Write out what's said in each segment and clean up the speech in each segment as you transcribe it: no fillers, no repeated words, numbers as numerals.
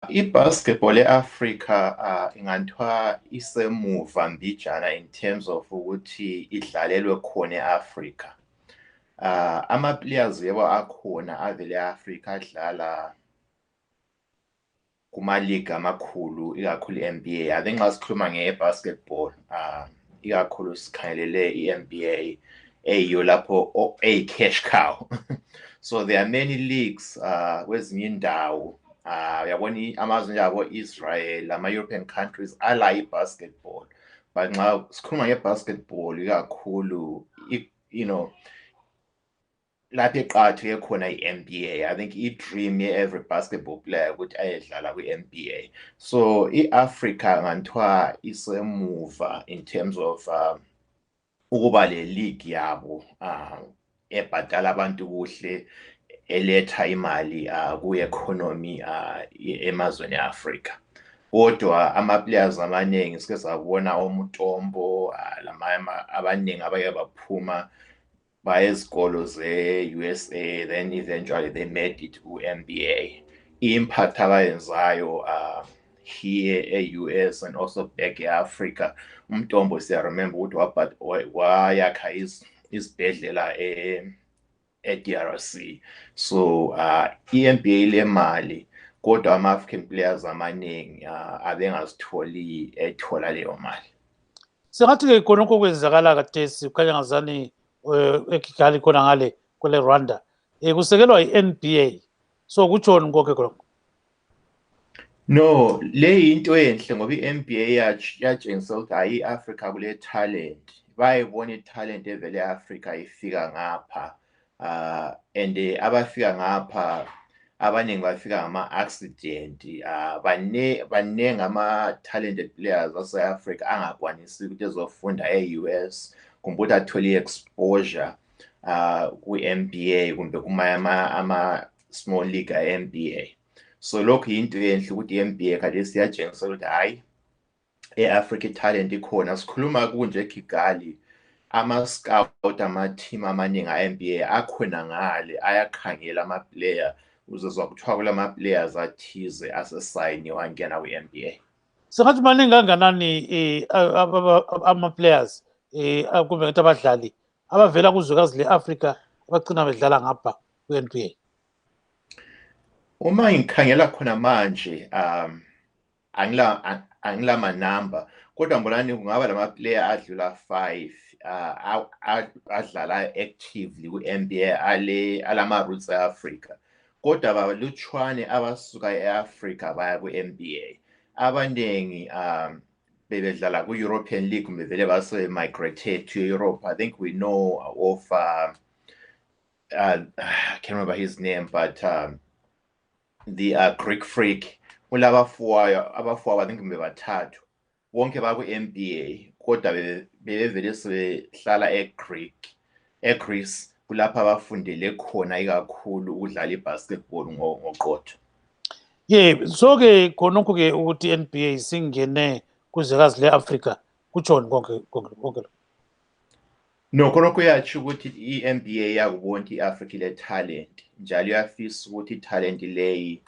I-basketball e-Africa ingathiwa isemuva mbijana in terms of ukuthi idlalelwe khona e-Africa. Ama-players yebo akhona avele e-Africa adlala kuma-league amakhulu, ikakhulu i-NBA. I think nxa sikhuluma nge-basketball, ikakhulu sikhangelele i-NBA eyiyo lapho eyi-cash cow. So there are many leagues kwezinye indawo. Uyabona amazwe njengabo-Israel, ama-European countries ala i-basketball. But nxa sikhuluma nge-basketball ikakhulu, lapho eqakatheke khona i-NBA. I think i-dream ye-every basketball player ukuthi ayedlala kwi-NBA. So i-Africa ngathiwa isemuva in terms of ukuba le league yabo ebhadala abantu kuhle, eletha imali ku-economy emazweni e-Africa. Kodwa ama-players amaningi sike sabona oMutombo abaningi abake baphuma baya ezikolo ze-USA, then eventually they made it ku-NBA. I-impact abayenzayo here e-US and also back e-Africa. uMutombo siyaremember ukuthi wayakha isibhedlela e-DRC. So i-NBA le mali, kodwa ama-African players amaningi abengazitholi ethola leyo mali. Sengathi-ke khonokho kwenzakala kathesi kukhanya ngazani eKigali khona ngale kwele Rwanda kusekelwa i-NBA. So kutshoni konke khonokho? No, le into enhle ngoba i-NBA yatshengisa ukuthi hayi i-Africa kule talent. Bayibona i-talent evele e-Africa ifika ngapha. And abafika ngapha abaningi bafika ngama-accident. Baningi ama-talented players ase-Africa angakwanisi ukuthi ezofunda e-US kumbe ukuthi athole i-exposure kwi-NBA kumbe ama-small league e-NBA. So lokhu yinto enhle ukuthi i-NBA khathesi siyatshengisa ukuthi hayi e-Africa i-talent ikhona. Sikhuluma kunje eKigali, ama-scout ama-team amaningi a-NBA akhona ngale ayakhangela ama-player uzozwa kuthiwa kulama-players athize asesayiniwe angena kwi-NBA. Sengathi maningi kanganani ama-players kumbe ngithi abadlali abavela kuzwekazi le-Africa abagcina bedlala ngapha kwi-NBA? Uma ngikhangela khona manje angila manamba, kodwa mbonani kungaba lama-player adlula 5 adlala actively ku-NBA alama-roots e-Africa. Kodwa balutshwane abasuka e-Africa baya ku-NBA. Abaningi bebedlala ku-European League kumbe vele base-migrated to Europe. I think we know of I can't remember his name, but the Greek Freak, abafuwa I think bebathathu bonke baku-NBA, kodwa bevele sebehlala eGreece kulapha abafundele khona ikakhulu ukudlala i-basketball ngoqotho. So-ke khonokho-ke ukuthi i-NBA singene kuzwekazi le-Africa kutshoni konke? No, khonokho yatsho ukuthi i-NBA yakubona ukuthi i-Africa ile-talent, njalo iyafisa ukuthi i-talent leyi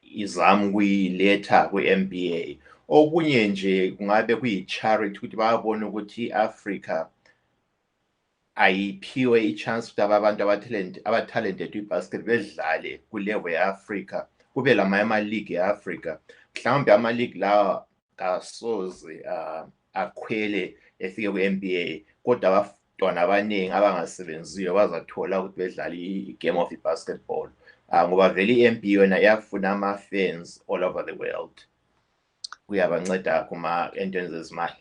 izama ukuyiletha kwi-NBA. Okunye nje kungabe kuyi-charity ukuthi bayabona ukuthi i-Africa ayiphiwe i-chance ukuthi abantu aba-talented kwi-basket bedlale ku-level ye-Africa, kube ama-league e-Africa. Mhlawumbe ama-league lawa kasoze akhwele efike ku-NBA, kodwa abantwana abaningi abangasebenziyo bazathola ukuthi bedlale i-game of i-basketball. Ngoba vele i-NBA yona iyafuna ama-fans all over the world. Kuyabanceda kuma-entweni zezimali.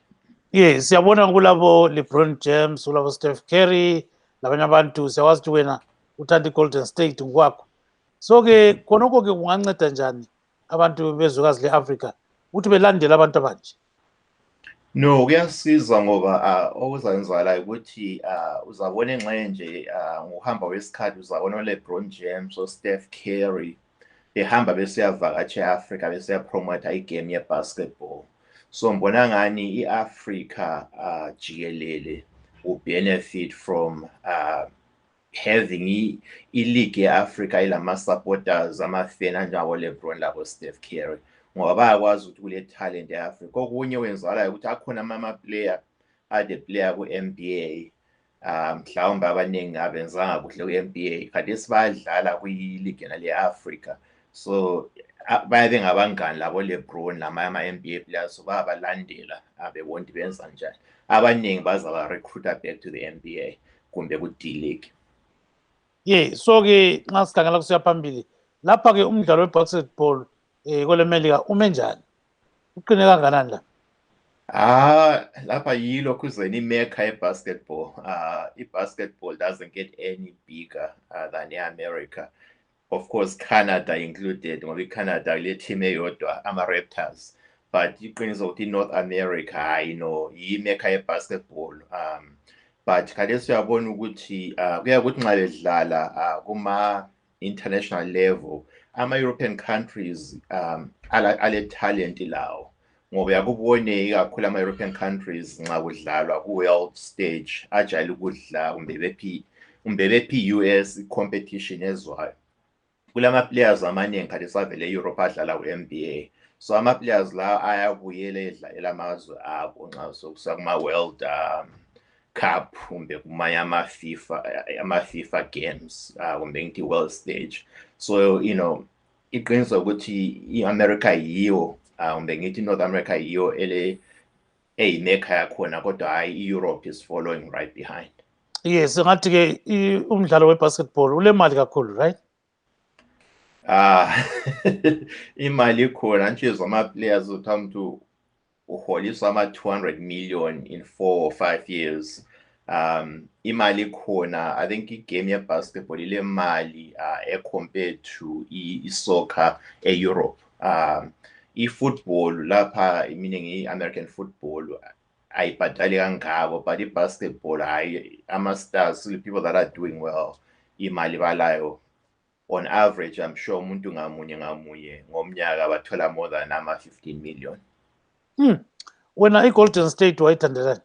Siyabona kulabo LeBron James, kulabo Steph Curry, labanye abantu siyawazi ukuthi wena uthanda i-Golden State ngokwakho. So-ke khonokho-ke kunganceda njani abantu bezwekazi le-Africa ukuthi belandele abantu abanje? No, kuyasiza ngoba okuzenzakala ukuthi uzabona engxenye nje ngokuhamba kwesikhathi uzabona uLeBron James, uSteph Curry behamba besiyavakatsha e-Africa besiyapromotha igame ye-basketball. So mbona ngani i-Africa jikelele will benefit from having i-league ye-Africa ilama supporters ama-fan anjengabo LeBron labo Steph Curry ngoba bayakwazi ukuthi kule talent e-Africa. Okunye wenzakalayo ukuthi akhona ama-player ade player ku-NBA mhlawumbe abaningi abenzanga kuhle ku-NBA khathesi bayadlala kwi-league nale e-Africa, so bayabe ngabangani labo LeBron namanye ama-NBA players, so bayabalandela bebona ukuthi benza njani. Abaningi bazaba recruiter back to the NBA kumbe ku-D-League. So-ke nxa sikhangela kusiya phambili lapha-ke umdlalo we-basketball kwele Melika ume njani, uqine kanganani la? Lapha yilo kuzeni imekha ye-basketball. I-basketball doesn't get any bigger than i-America. Of course, Canada included, ngoba i-Canada kule team eyodwa ama-Raptors, but iqiniso ukuthi i-North America hayi no yimekha ye-basketball. But khathesi uyabona ukuthi kuya ukuthi nxa bedlala kuma-international level ama-European countries ale talent lawo, ngoba yakubone ikakhulu ama-European countries nxa kudlalwa ku-world stage ajayele ukudla kumbe bephi US competition ezwayo. Kulama-players amaningi khathesi avele e-Europe adlala ku-NBA, so ama-players la ayabuyela edlalela amazwe abo nxa sokusa kuma-World Cup kumbe kumanye ama-FIFA games kumbe ngithi world stage. So iqiniso ukuthi i-America yiyo kumbe ngithi North America yiyo eyimekha yakhona, kodwa hayi i-Europe is following right behind. Yes, ngathi-ke umdlalo we-basketball ulemali kakhulu, right? Imali ikhona nje zama-players uthi uholiswa ama-200 million in 4 or 5 years. Imali ikhona. I think igame ye-basketball ile mali compared to i-soccer e-Europe. I-football lapha meaning i-American football ayibhadali kangako, but i-basketball hayi ama-stars, the people that are doing well, imali balayo on average I'm sure umuntu ngamunye ngomnyaka bathola more than ama-15 million. Wena i-Golden State wayithandelani?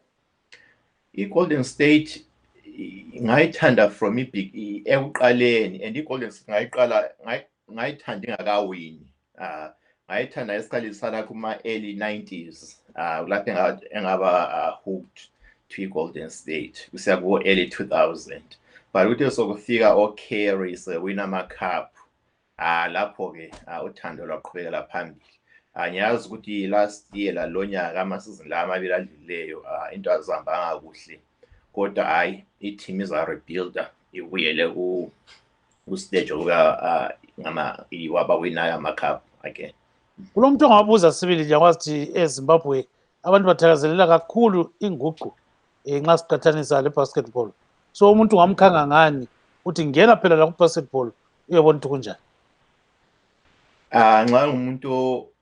I-Golden State ngayithanda from ekuqaleni, and i-Golden State ngayithanda ingakawini. Ngayithanda esiqalisana kuma-early 90s lapho engaba hooked to i-Golden State kusiya ku-early 2000, but ukuthi sokufika o-Curry sewina ama-cup lapho-ke uthando lwaqhubekela phambili. Ngiyazi ukuthi last year lalonyaka amasizini la amabili adlulileyo into azihambanga kuhle, kodwa hayi i-team iza-rebuilda ibuyele ku-stage okuba wabawinayo ama-cup again. Kulo muntu ongabuza sibili nje akwazi eZimbabwe abantu bathakazelela kakhulu inguqu nxa siqathanisa le-basketball, so umuntu ungamkhanga ngani uthi ngena phela la ku-basketball uyobona ukuthi kunjani? Nxa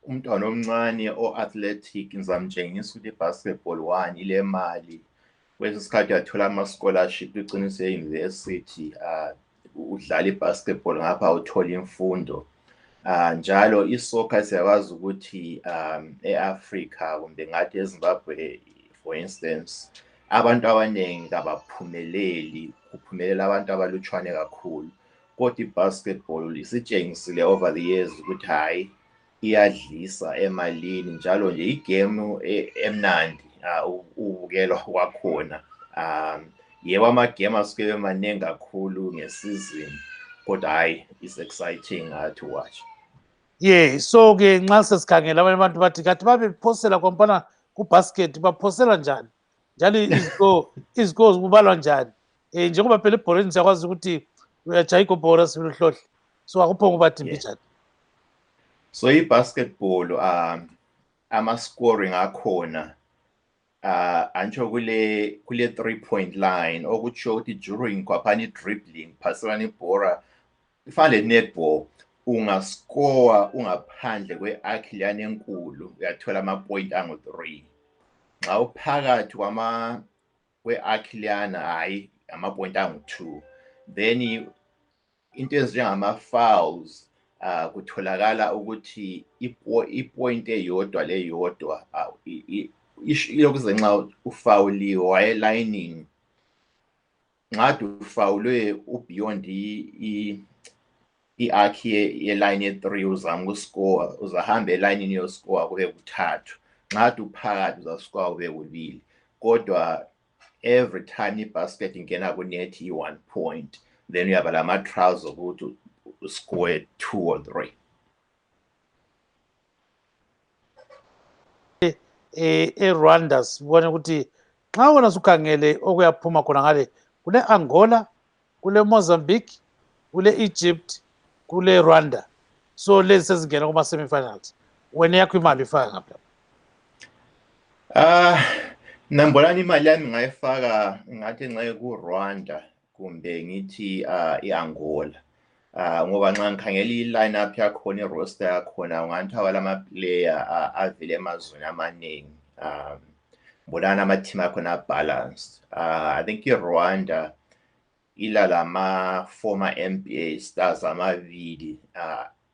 umntwana omncane o-athletic ngizamtshengisa ukuthi i-basketball one ile mali, kwesinye isikhathi uyathola ama-scholarship iqiniso e-university udlala i-basketball ngapha uthola imfundo. Njalo isoccer siyakwazi ukuthi e-Africa kumbe ngathi eZimbabwe for instance abantu abaningi kabaphumeleli, kuphumelela abantu abalutshwane kakhulu, kodwa i-basketball isitshengisile over the years ukuthi hayi iyadlisa emalini, njalo nje igame emnandi ubukelwa kwakhona. Yebo ama-game asuke emaningi kakhulu ngesizini, kodwa hayi is exciting to watch. So-ke nxa sesikhangela abanye abantu bathi kathi babephosela khompana ku-basket baphosela njani, njalo izigos kubalwa njani? Njengoba phela ebholeni siyakwazi ukuthi uyajaya igobhora sibili uhlohle, so akuphonga ubathimbi njani? So i-basketball ama-scoring akhona antsho kule 3-point line, okutsho ukuthi during kwaphana i-dribbling phaselana ibhora ifana le-netball, ungascowa ungaphandle kwe-arc enkulu uyathola ama-point angu-3. Nxa uphakathi kwe-arc hayi ama-point angu-2. Then into ezinjengama-fouls kutholakala ukuthi ipoint eyodwa leyodwa ilokuze nxa ufawuliwe wayelayinini ngathi ufawulwe ubeyond i-arc ye-line ye-3 uzama ukuscore uzahamba elayinini yoscore kube kuthathu ngathi uphakathi uzascore kube kubili kodwa every time i-basket ingena ku-net i-1 point then uyaba lama-trials ukuthi uscore 2 or 3 eRwanda sibone ukuthi xa wona sukhangele okuyaphuma khona ngale kule Angola kule Mozambique kule Egypt kule Rwanda so lezi sezingena kuma semifinals wena yakho imali ifaka ngapha nambonani imali yami ngayifaka ngathi nxa ku Rwanda kumbe ngithi iAngola ngoba nxa ngikhangela i-lineup yakhona i-roster yakhona ungathi awalama player avele emazweni amaningi mbonana ama-team akhona balanced I think iRwanda ila lama former NBA stars amabili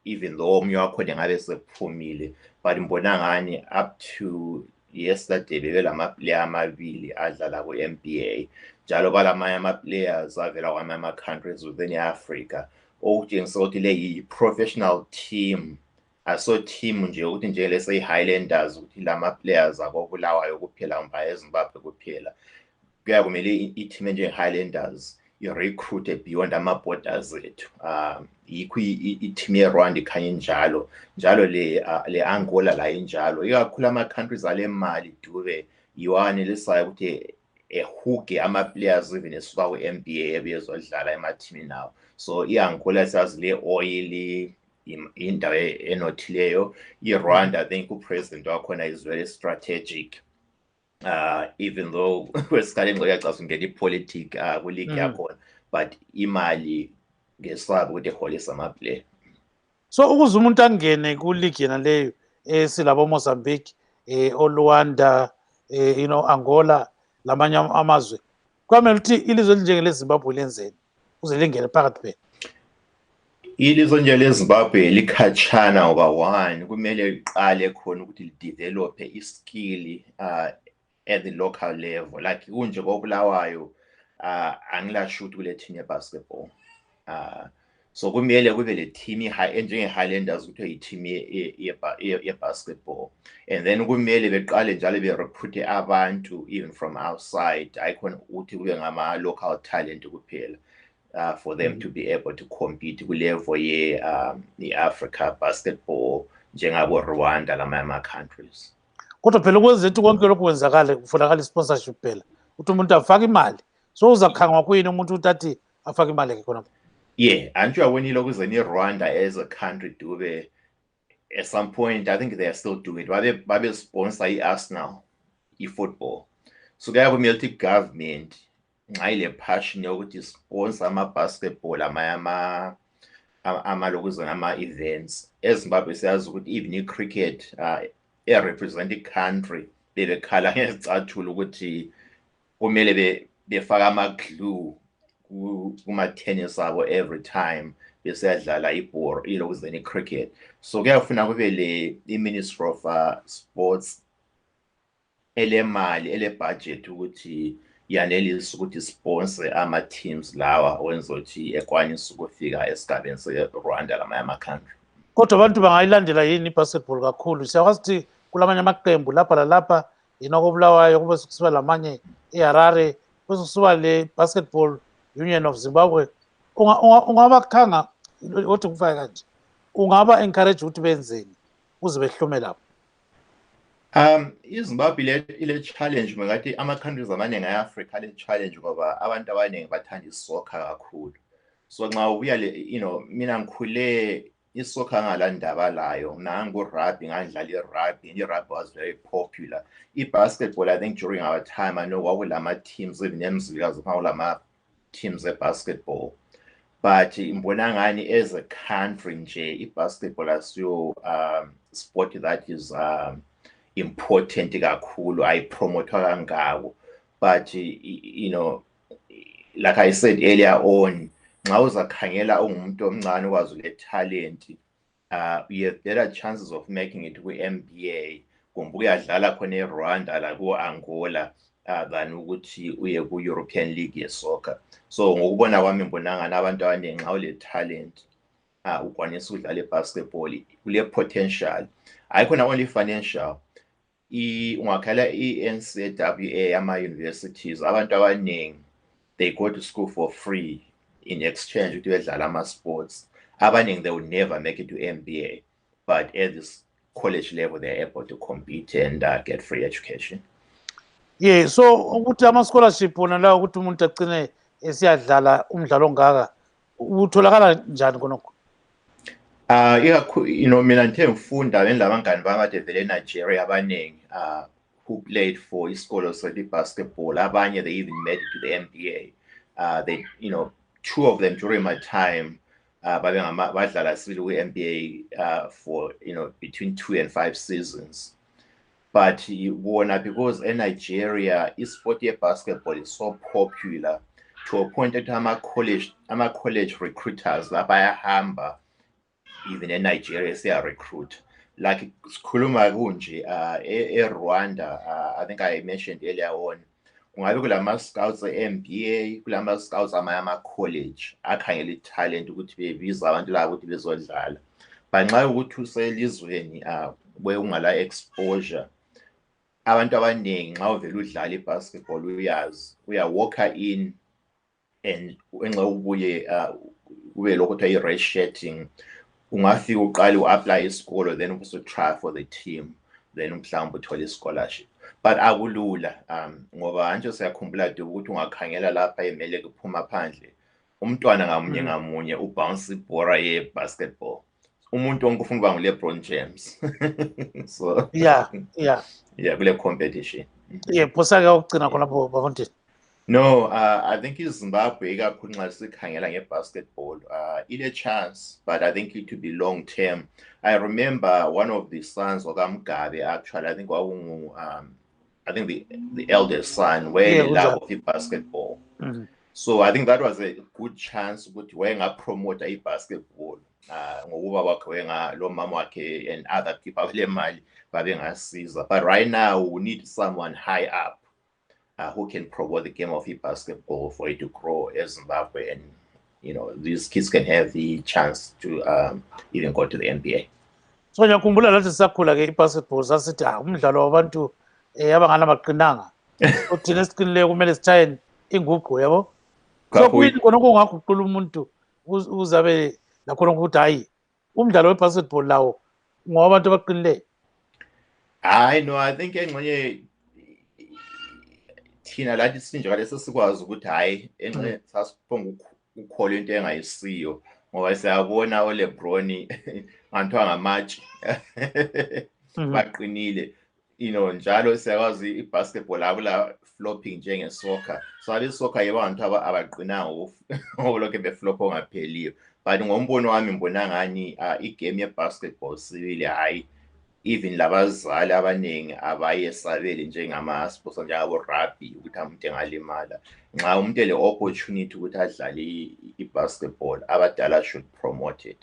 even though omunye wakhona ngabe sephumile but mbona ngani up to yesterday bebelama player amabili adlala ku NBA njalo balamanye ama players avela kwamanye countries within Africa okutshengisa ukuthi le yi-professional team aso team nje ukuthi nje lese Highlanders ukuthi lama players abobulawayo kuphela umba eZimbabwe kuphela kuya kumele i-team nje Highlanders i-recruit beyond ama-borders ethu yikho i-team ye-Rwanda ikhanya njalo le Angola la injalo ikakhulu ama-countries ale mali dube yiwane lesayo ukuthi ehuge ama-players even esuka ku-NBA ebezodlala ema-teamini nawo so i-Angola sazi le oil indawo enothileyo i-Rwanda I think upresident wakhona is very strategic even though kwesikhathi ngiyacabanga ngene ipolitics ku-league yakhona but imali ngesaba ukuthi eholisa ama-player so ukuze umuntu angene ku-league yena leyo silabo Mozambique oLuanda Angola lamanye amazwe kwamele ukuthi ilizwe elinjengele Zimbabwe lenzeni uze lingene phakathi phela ilizwe nje leZimbabwe likhatshana ngoba one kumele liqale khona ukuthi lidevelop iskill at the local level like kunje kobulawayo angilasho ukuthi kule team yebasketball so kumele kube le team njenge Highlanders ukuthi yi-team yebasketball and then kumele beqale njalo be-recruit abantu even from outside ayikhona ukuthi kube ngama-local talent kuphela for them to be able to compete ku-level ye-Africa basketball njengabo Rwanda lamanye countries kodwa phela ukwenzethu konke lokhu kwenzakala kufunakala i-sponsorship phela ukuthi umuntu afake imali so uzakhangwa kuyini umuntu ukuthi athi afake imali yakhe khona yeah aren't you aware lokhu Rwanda as a country dube at some point I think they are still doing it babe sponsor i-Arsenal i-football so kaya kumele ukuthi government ngayile passion yokuthi sponsor ama-basketball amalokuzana ama-events eZimbabwe siyazi ukuthi even i-cricket represent i-country bebekhala ngezicathulo ukuthi kumele befaka ama-glue kuma-tennis abo every time besiyadlala ibhola ilokuzana i-cricket so kuyafuna kube le i-Ministry of Sports elemali ele-budget ukuthi yanelisa ukuthi sponsor ama-teams lawa wenza ukuthi ekwanisa ukufika esigabeni se-Rwanda lamanye ama-country kodwa abantu bangayilandela yini i-basketball kakhulu siyakwazi ukuthi kulamanye amaqembu lapha lalapha kobulawayo kube kusiba lamanye eHarare kube kusiba le-basketball Union of Zimbabwe ungabakhanga othi kufake kanje ungaba-encourage ukuthi benzeni ukuze behlume lapho iZimbabwe ile challenge mengathi ama-countries amaningi e-Africa le challenge ngoba abantu abaningi bathanda isoccer kakhulu so nxa ubuya mina ngikhule isoccer ngalandaba layo nangu-rugby ngandlala i-rugby was very popular i-basketball I think during our time I know kwakulama-teams even emzilikazi kwakulama-teams e-basketball but mbona ngani as a country nje i-basketball asiyo sport that is important kakhulu ayipromothwa kangako but like I said earlier on nxa uzakhangela ungumuntu omncane ukwazi le talent you have better chances of making it ku-NBA kumbe uyadlala khona eRwanda la ku-Angola than ukuthi uye ku-European League ye-soccer. So ngokubona kwami ngibonanga abantu abaningi nxa ule talent ukwanisa ukudlala i-basketball kule potential ayikho na only financial ungakhala i-NCAA ama-universities abantu abaningi they go to school for free in exchange ukuthi bedlala ama-sports abaningi they will never make it to MBA but at this college level they're able to compete and get free education. Yeah, so ukuthi ama-scholarship wona lawo ukuthi umuntu agcine esiyadlala umdlalo ongaka utholakala njani khonokho? Mina ngithe ngifunda benilabangani bami kade vele eNigeria abaningi who played for isikolo se-basketball. Abanye they even made it to the NBA. They, two of them during my time badlala sibili kwi-NBA for between 2 and 5 seasons. But wona because in Nigeria isport ye-basketball is so popular to a point that ama-college recruiters bayahamba even in Nigeria they are recruit. Like sikhuluma kunje eRwanda, I think I mentioned earlier on, ungabe kulama scouts e-MBA, kulama scouts ama-college akhangela i-talent ukuthi bebiza abantu labo ukuthi bezodlala. But nxa ukuthi uselizweni where ungala exposure, abantu abaningi nxa uvela udlala i-basketball uyawalker in and nxa ubuye ube lokho kuthiwa i-redshirting, ungafika uqale u-apply isikolo then usu-try for the team then mhlawumbe uthole i-scholarship. But akulula ngoba anje siyakhumbula nje ukuthi ungakhangela lapha emele kuphuma phandle umntwana ngamunye ngamunye ubounce ibhora ye-basketball. Umuntu wonke ufuna ukuba ngu-LeBron James. So yeah kule competition. Yeah, phosake ukugcina khonapho bafundini. No, I think iZimbabwe ikakhulu nxa sikhangela nge-basketball ile chance, but I think it will be long term. I remember one of the sons of Mugabe actually, I think the eldest son where love of basketball. So I think that was a good chance ukuthi wayengapromote i-basketball ngokuba kwakhe lo mama wakhe and other people abale mali babengasiza. But right now we need someone high up who can promote the game of basketball for it to grow as Zimbabwe, and these kids can have the chance to even go to the NBA. So ngiyakhumbula lathi sisakhula ke i-basketball sasithi umdlalo wabantu abangana maqinanga uthina esiqinileyo kumele sithaye inguqu yabo. So kuyini khonokho ungaguqula umuntu uzabe lakhona ukuthi hayi umdlalo we-basketball lawo ngowabantu abaqinileyo? No, I think engxenye thina lathi sinjalo sesikwazi ukuthi hayi engxenye sasiphonga ukholwa into engayisiyo ngoba siyabona uLeBron nganthiwa ngamatshe baqinile njalo siyakwazi i-basketball akula flopping njenge-soccer. So abe-soccer yebo abantu abaqinanga ngokulokhu beflopha ongapheliyo, but ngombono wami ngibona ngani igame ye-basketball sibili hayi even labazali abaningi abayesabeli njengama-sports njengabo-rugby ukuthi umuntu engalimala. Nxa umuntu ele-opportunity ukuthi adlale i-basketball abadala should promote it.